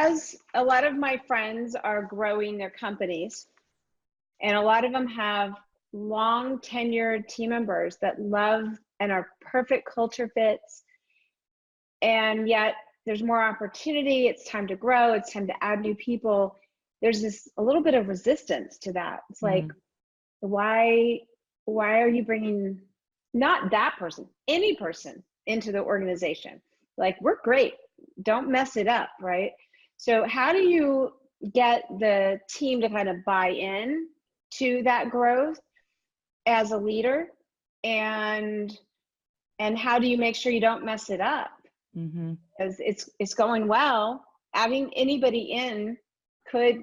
as a lot of my friends are growing their companies, and a lot of them have long tenured team members that love and are perfect culture fits, and yet there's more opportunity, it's time to grow, it's time to add new people. There's this a little bit of resistance to that. It's like, why are you bringing not that person, any person into the organization? Like, we're great, don't mess it up, right? So how do you get the team to kind of buy in to that growth as a leader, and how do you make sure you don't mess it up? Because it's going well. Adding anybody in could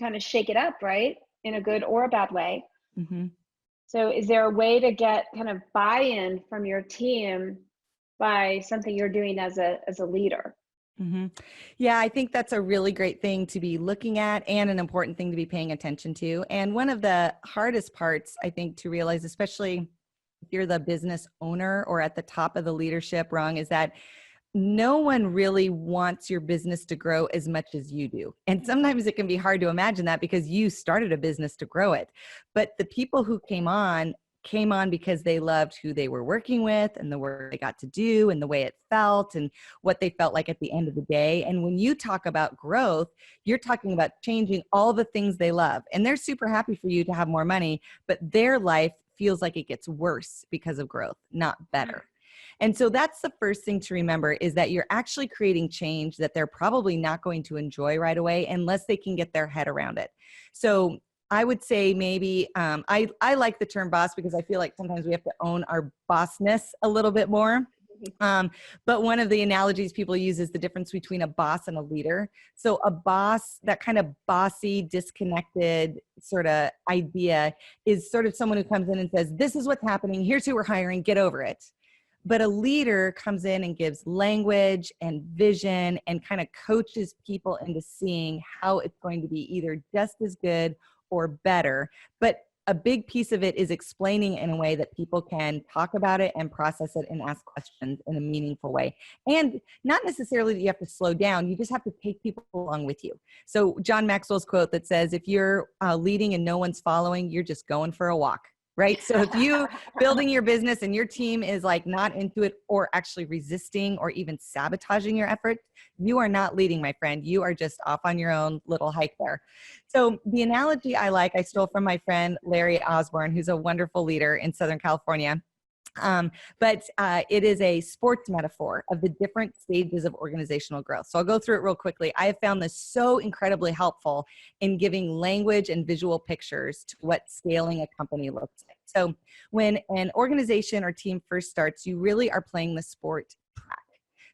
kind of shake it up, right, in a good or a bad way. So is there a way to get kind of buy-in from your team by something you're doing as a leader? Yeah, I think that's a really great thing to be looking at and an important thing to be paying attention to. And one of the hardest parts, I think, to realize, especially if you're the business owner or at the top of the leadership rung, is that no one really wants your business to grow as much as you do. And sometimes it can be hard to imagine that because you started a business to grow it. But the people who came on because they loved who they were working with and the work they got to do and the way it felt and what they felt like at the end of the day. And when you talk about growth, you're talking about changing all the things they love. And they're super happy for you to have more money, but their life feels like it gets worse because of growth, not better. And so that's the first thing to remember, is that you're actually creating change that they're probably not going to enjoy right away unless they can get their head around it. So I would say maybe, I like the term boss because I feel like sometimes we have to own our bossness a little bit more. But one of the analogies people use is the difference between a boss and a leader. So a boss, that kind of bossy, disconnected sort of idea, is sort of someone who comes in and says, this is what's happening, here's who we're hiring, get over it. But a leader comes in and gives language and vision and kind of coaches people into seeing how it's going to be either just as good or better. But a big piece of it is explaining in a way that people can talk about it and process it and ask questions in a meaningful way. And not necessarily that you have to slow down, you just have to take people along with you. So John Maxwell's quote that says, if you're leading and no one's following, you're just going for a walk. Right? So if you building your business and your team is like not into it or actually resisting or even sabotaging your efforts, you are not leading, my friend. You are just off on your own little hike there. So the analogy I stole from my friend, Larry Osborne, who's a wonderful leader in Southern California. But it is a sports metaphor of the different stages of organizational growth. So I'll go through it real quickly. I have found this so incredibly helpful in giving language and visual pictures to what scaling a company looks like. So when an organization or team first starts, you really are playing the sport track.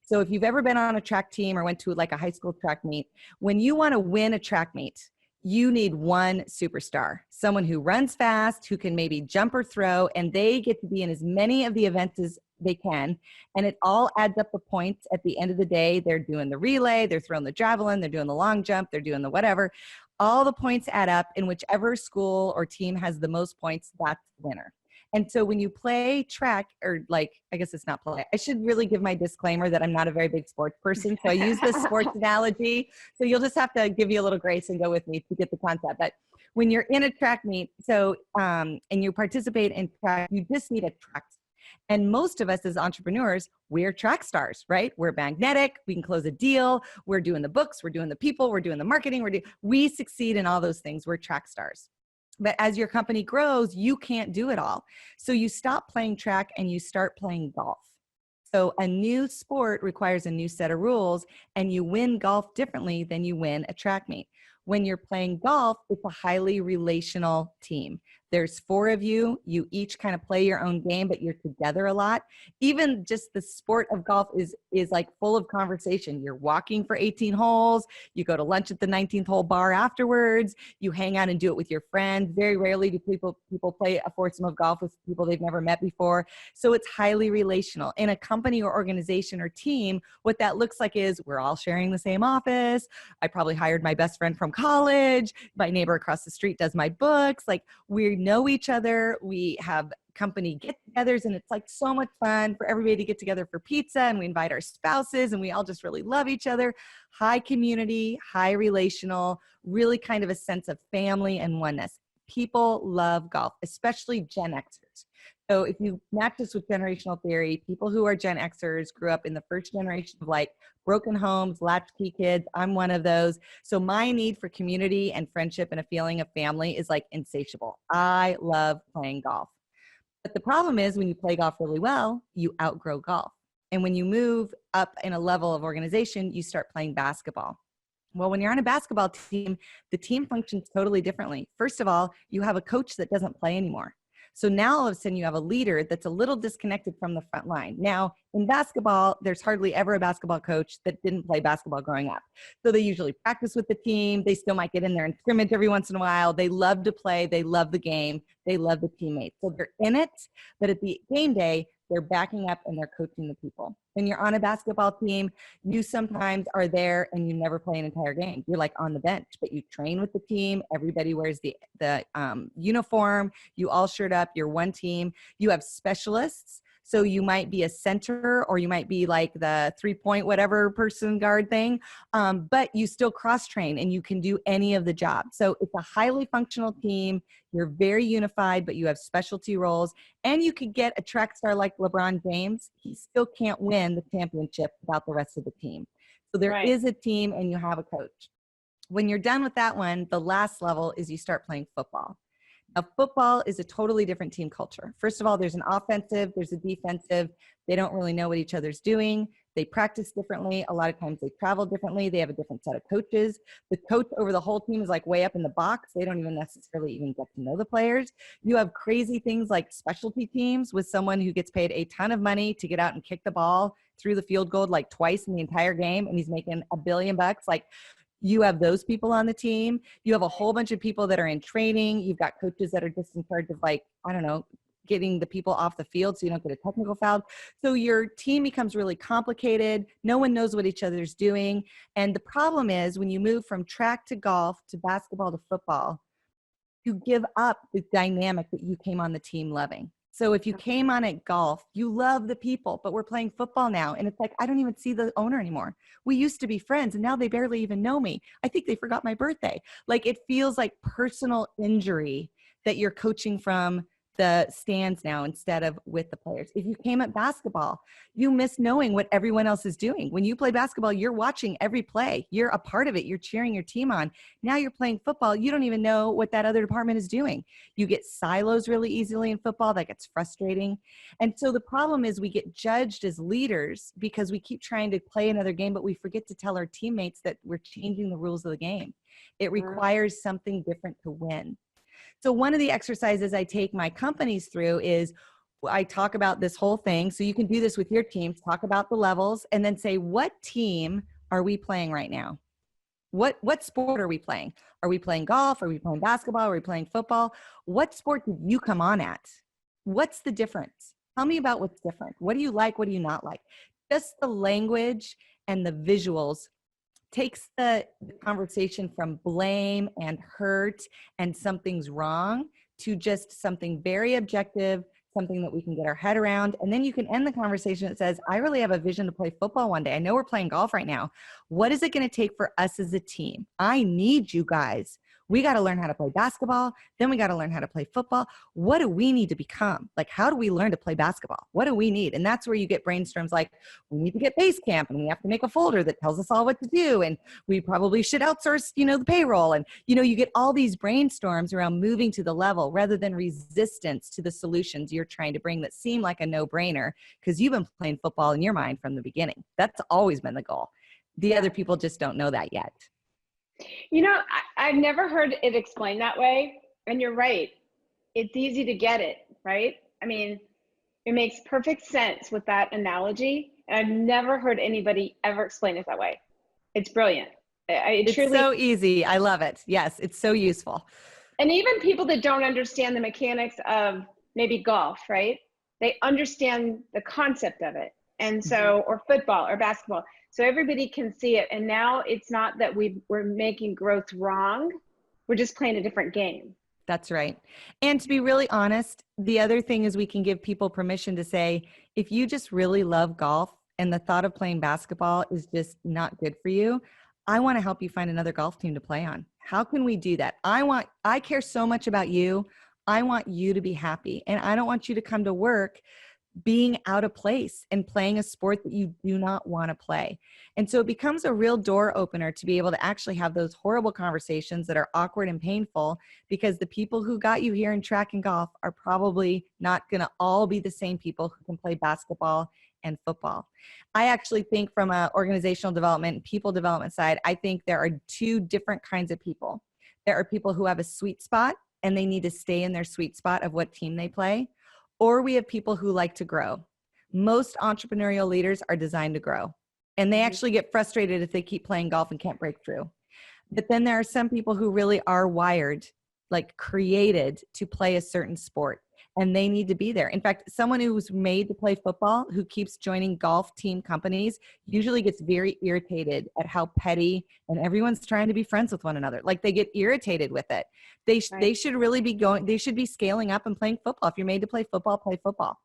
So if you've ever been on a track team or went to like a high school track meet, when you want to win a track meet, you need one superstar, someone who runs fast, who can maybe jump or throw, and they get to be in as many of the events as they can. And it all adds up the points at the end of the day. They're doing the relay, they're throwing the javelin, they're doing the long jump, they're doing the whatever. All the points add up, and whichever school or team has the most points, that's the winner. And so when you play track, or like, I guess it's not play, I should really give my disclaimer that I'm not a very big sports person. So I use this sports analogy. So you'll just have to give you a little grace and go with me to get the concept. But when you're in a track meet, so, and you participate in track, you just need a track. And most of us as entrepreneurs, we're track stars, right? We're magnetic, we can close a deal, we're doing the books, we're doing the people, we're doing the marketing, we succeed in all those things, we're track stars. But as your company grows, you can't do it all. So you stop playing track and you start playing golf. So a new sport requires a new set of rules, and you win golf differently than you win a track meet. When you're playing golf, it's a highly relational team. There's 4 of you. You each kind of play your own game, but you're together a lot. Even just the sport of golf is like full of conversation. You're walking for 18 holes. You go to lunch at the 19th hole bar afterwards. You hang out and do it with your friends. Very rarely do people play a foursome of golf with people they've never met before. So it's highly relational. In a company or organization or team, what that looks like is we're all sharing the same office. I probably hired my best friend from college. My neighbor across the street does my books. Like, we know each other. We have company get-togethers, and it's like so much fun for everybody to get together for pizza, and we invite our spouses, and we all just really love each other. High community, high relational, really kind of a sense of family and oneness. People love golf, especially Gen Xers. So if you match this with generational theory, people who are Gen Xers grew up in the first generation of like broken homes, latchkey kids. I'm one of those. So my need for community and friendship and a feeling of family is like insatiable. I love playing golf. But the problem is when you play golf really well, you outgrow golf. And when you move up in a level of organization, you start playing basketball. Well, when you're on a basketball team, the team functions totally differently. First of all, you have a coach that doesn't play anymore. So now all of a sudden you have a leader that's a little disconnected from the front line. Now in basketball, there's hardly ever a basketball coach that didn't play basketball growing up. So they usually practice with the team. They still might get in there and scrimmage every once in a while. They love to play. They love the game. They love the teammates. So they're in it, but at the game day, they're backing up and they're coaching the people. When you're on a basketball team, you sometimes are there and you never play an entire game. You're like on the bench, but you train with the team. Everybody wears the uniform. You all shirt up. You're one team. You have specialists. So you might be a center or you might be like the 3-point whatever person guard thing, but you still cross train and you can do any of the jobs. So it's a highly functional team. You're very unified, but you have specialty roles. And you could get a track star like LeBron James. He still can't win the championship without the rest of the team. So there is a team and you have a coach. When you're done with that one, the last level is you start playing football. Now, football is a totally different team culture. First of all, there's an offensive, there's a defensive. They don't really know what each other's doing. They practice differently. A lot of times they travel differently. They have a different set of coaches. The coach over the whole team is like way up in the box. They don't even necessarily even get to know the players. You have crazy things like specialty teams with someone who gets paid a ton of money to get out and kick the ball through the field goal like twice in the entire game, and he's making $1 billion. Like, you have those people on the team. You have a whole bunch of people that are in training. You've got coaches that are just in charge of like, I don't know, getting the people off the field so you don't get a technical foul. So your team becomes really complicated. No one knows what each other's doing. And the problem is when you move from track to golf to basketball to football, you give up the dynamic that you came on the team loving. So if you came on at golf, you love the people, but we're playing football now. And it's like, I don't even see the owner anymore. We used to be friends and now they barely even know me. I think they forgot my birthday. Like, it feels like personal injury that you're coaching from the stands now instead of with the players. If you came at basketball, you miss knowing what everyone else is doing. When you play basketball, you're watching every play. You're a part of it. You're cheering your team on. Now you're playing football. You don't even know what that other department is doing. You get silos really easily in football. That gets frustrating. And so the problem is we get judged as leaders because we keep trying to play another game, but we forget to tell our teammates that we're changing the rules of the game. It requires something different to win. So one of the exercises I take my companies through is I talk about this whole thing. So you can do this with your teams, talk about the levels, and then say, what team are we playing right now? What sport are we playing? Are we playing golf? Are we playing basketball? Are we playing football? What sport did you come on at? What's the difference? Tell me about what's different. What do you like? What do you not like? Just the language and the visuals takes the conversation from blame and hurt and something's wrong to just something very objective, something that we can get our head around. And then you can end the conversation that says, I really have a vision to play football one day. I know we're playing golf right now. What is it going to take for us as a team? I need you guys. We got to learn how to play basketball. Then we got to learn how to play football. What do we need to become? Like, how do we learn to play basketball? What do we need? And that's where you get brainstorms like, we need to get base camp and we have to make a folder that tells us all what to do. And we probably should outsource, the payroll. And, you get all these brainstorms around moving to the level rather than resistance to the solutions you're trying to bring that seem like a no-brainer because you've been playing football in your mind from the beginning. That's always been the goal. The other people just don't know that yet. I've never heard it explained that way. And you're right. It's easy to get it, right? I mean, it makes perfect sense with that analogy. And I've never heard anybody ever explain it that way. It's brilliant. It's so easy. I love it. Yes, it's so useful. And even people that don't understand the mechanics of maybe golf, right? They understand the concept of it. And so, or football or basketball. So everybody can see it. And now it's not that we're making growth wrong. We're just playing a different game. That's right. And to be really honest, the other thing is we can give people permission to say, if you just really love golf and the thought of playing basketball is just not good for you, I want to help you find another golf team to play on. How can we do that? I care so much about you. I want you to be happy. And I don't want you to come to work being out of place and playing a sport that you do not want to play. And so it becomes a real door opener to be able to actually have those horrible conversations that are awkward and painful, because the people who got you here in track and golf are probably not going to all be the same people who can play basketball and football. I actually think from an organizational development and people development side, I think there are two different kinds of people. There are people who have a sweet spot and they need to stay in their sweet spot of what team they play. Or we have people who like to grow. Most entrepreneurial leaders are designed to grow. And they actually get frustrated if they keep playing golf and can't break through. But then there are some people who really are wired, like created to play a certain sport, and they need to be there. In fact, someone who's made to play football, who keeps joining golf team companies, usually gets very irritated at how petty and everyone's trying to be friends with one another. Like they get irritated with it. They should really be they should be scaling up and playing football. If you're made to play football, play football.